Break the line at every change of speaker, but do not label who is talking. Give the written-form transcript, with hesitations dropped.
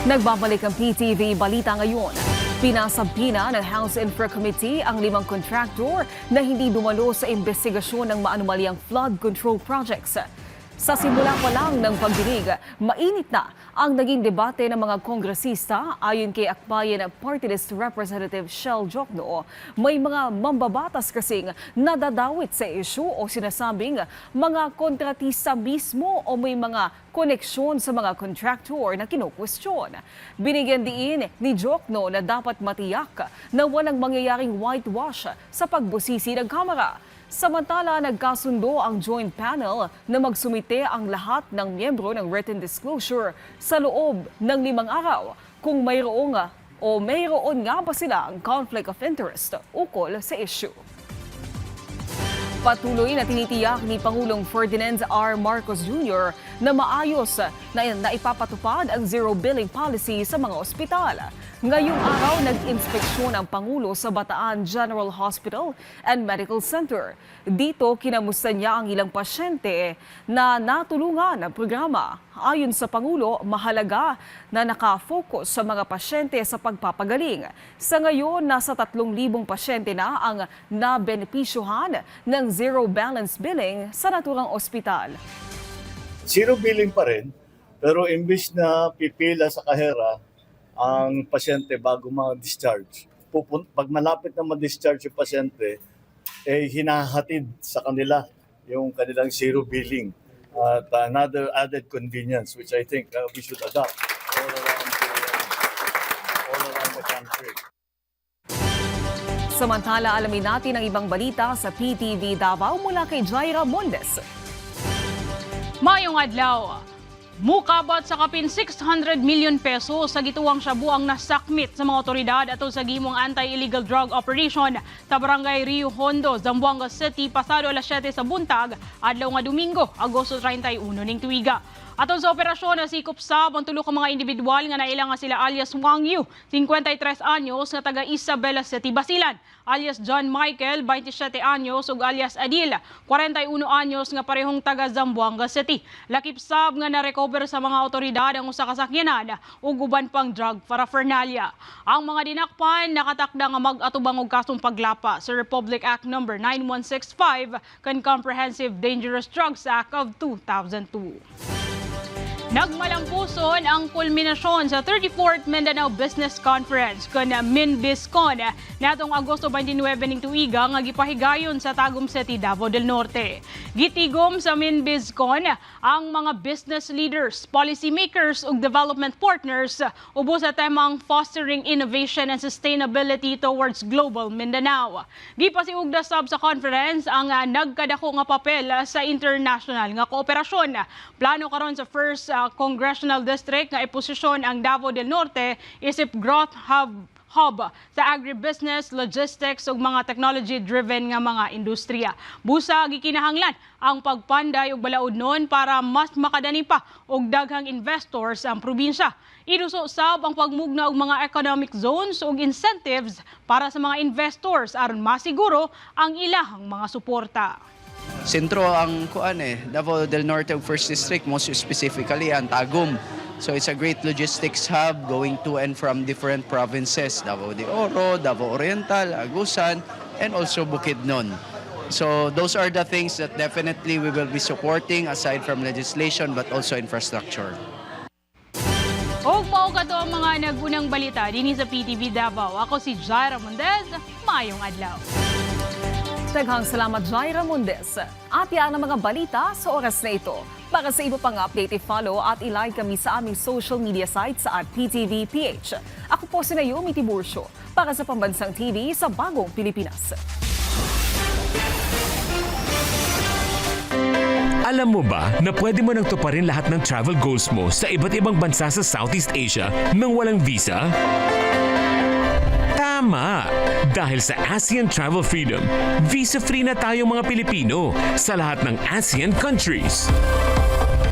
Nagbabalik ang PTV Balita ngayon. Pinasabina ng House Infra Committee ang 5 contractor na hindi dumalo sa investigasyon ng maanumalyang flood control projects. Sa simula pa lang ng pagdinig, mainit na ang naging debate ng mga kongresista ayon kay Akbayan Party List Representative Shell Jokno. May mga mambabatas kasing nadadawit sa issue o sinasabing mga kontratista mismo o may mga koneksyon sa mga contractor na kinukwestiyon. Binigyan diin ni Jokno na dapat matiyak na walang mangyayaring whitewash sa pagbusisi ng Kamara. Samantala, nagkasundo ang joint panel na magsumite ang lahat ng miyembro ng written disclosure sa loob ng 5 araw kung mayroon nga ba sila ang conflict of interest ukol sa issue. Patuloy na tinitiyak ni Pangulong Ferdinand R. Marcos Jr. na maayos na ipapatupad ang zero billing policy sa mga ospital. Ngayong araw, nag-inspeksyon ang Pangulo sa Bataan General Hospital and Medical Center. Dito, kinamusta niya ang ilang pasyente na natulungan ng programa. Ayon sa Pangulo, mahalaga na nakafocus sa mga pasyente sa pagpapagaling. Sa ngayon, nasa 3,000 pasyente na ang nabenepisyuhan ng zero balance billing sa naturang ospital.
Zero billing pa rin, pero imbis na pipila sa kahera ang pasyente bago ma-discharge, pag malapit na ma-discharge yung pasyente, hinahatid sa kanila yung kanilang zero billing at another added convenience which I think we should adopt all around the country.
Samantala, alamin natin ang ibang balita sa PTV Davao mula kay Jaira Mondes.
Mayong adlaw, mukabot sa kapin 600 million pesos sa gituwang shabu ang nasakmit sa mga otoridad ato sa gimong anti-illegal drug operation sa barangay Rio Hondo, Zamboanga City pasado alas 7 sa buntag adlaw nga Domingo, Agosto 31 ning tuiga. Aton sa operasyon, nasikop sab ang tulo ka mga individual nga naila nga sila alias Wang Yu, 53 anyos nga taga Isabela City, Basilan, alias John Michael, 27 anyos ug alias Adil, 41 anyos nga parehong taga Zamboanga City. Lakip sab nga na-recover sa mga otoridad ang usa ka sakyanan ug uban pang drug paraphernalia. Ang mga dinakpan nakatakda nga mag-atubang og kasong paglapa sa Republic Act No. 9165 kan Comprehensive Dangerous Drugs Act of 2002. Nagmalampuson ang kulminasyon sa 34th Mindanao Business Conference kon MinBizCon natong Agosto 29 ning tuiga nga gipahigayon sa Tagum City, Davao del Norte. Gitigom sa MinBizCon ang mga business leaders, policy makers ug development partners ubos sa temang Fostering Innovation and Sustainability Towards Global Mindanao. Gipasiugda sab sa conference ang nagkadako nga papel sa international nga kooperasyon. Plano karon sa first Congressional District nga iposisyon ang Davao del Norte isip growth hub sa agribusiness, logistics ug mga technology-driven nga mga industriya. Busa gikinahanglan ang pagpanday og balaod noon para mas makadani pa og daghang investors ang probinsya. Iduso sab ang pagmugna og mga economic zones ug incentives para sa mga investors aron masiguro ang ilahang mga suporta.
Sentro ang Davao del Norte First District, most specifically ang Tagum. So it's a great logistics hub going to and from different provinces, Davao de Oro, Davao Oriental, Agusan, and also Bukidnon. So those are the things that definitely we will be supporting aside from legislation but also infrastructure.
Og mao kato ang mga nagunang balita dinhi sa PTV Davao. Ako si Jaira Mondes, mayong adlaw.
Daghang salamat, Jaira Mondes. At yan ang mga balita sa oras na ito. Para sa iba pang update, i-follow at i-like kami sa aming social media sites at PTVPH. Ako po si Naomi Tiburcio para sa Pambansang TV sa Bagong Pilipinas.
Alam mo ba na pwede mo nang tuparin lahat ng travel goals mo sa iba't ibang bansa sa Southeast Asia nang walang visa? Tama! Dahil sa ASEAN Travel Freedom, visa-free na tayong mga Pilipino sa lahat ng ASEAN countries.